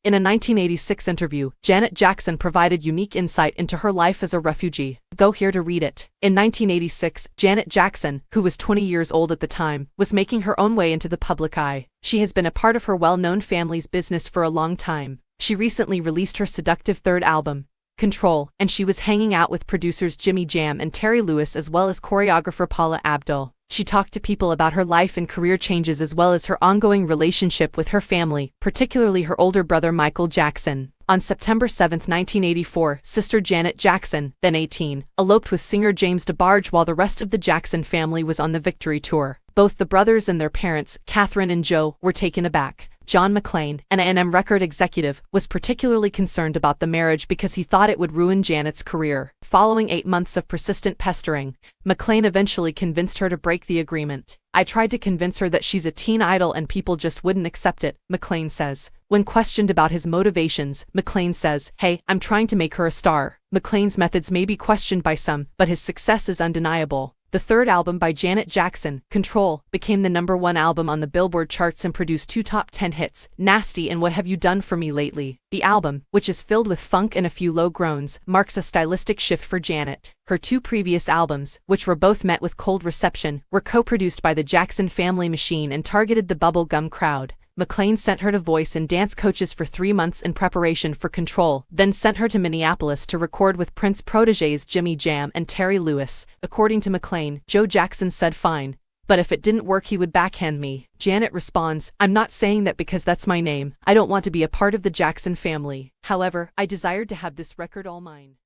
In a 1986 interview, Janet Jackson provided unique insight into her life as a refugee. Go here to read it. In 1986, Janet Jackson, who was 20 years old at the time, was making her own way into the public eye. She has been a part of her well-known family's business for a long time. She recently released her seductive third album, Control, and she was hanging out with producers Jimmy Jam and Terry Lewis as well as choreographer Paula Abdul. She talked to people about her life and career changes as well as her ongoing relationship with her family, particularly her older brother Michael Jackson. On September 7, 1984, sister Janet Jackson, then 18, eloped with singer James DeBarge while the rest of the Jackson family was on the Victory Tour. Both the brothers and their parents, Catherine and Joe, were taken aback. John McClain, an A&M record executive, was particularly concerned about the marriage because he thought it would ruin Janet's career. Following 8 months of persistent pestering, McClain eventually convinced her to break the agreement. "I tried to convince her that she's a teen idol and people just wouldn't accept it," McClain says. When questioned about his motivations, McClain says, "Hey, I'm trying to make her a star." McClain's methods may be questioned by some, but his success is undeniable. The third album by Janet Jackson, Control, became the #1 album on the Billboard charts and produced 2 top 10 hits, Nasty and What Have You Done For Me Lately. The album, which is filled with funk and a few low groans, marks a stylistic shift for Janet. Her 2 previous albums, which were both met with cold reception, were co-produced by the Jackson Family Machine and targeted the bubblegum crowd. McClain sent her to voice and dance coaches for 3 months in preparation for Control, then sent her to Minneapolis to record with Prince protégés Jimmy Jam and Terry Lewis. According to McClain, Joe Jackson said fine, but if it didn't work he would backhand me. Janet responds, "I'm not saying that because that's my name. I don't want to be a part of the Jackson family. However, I desired to have this record all mine."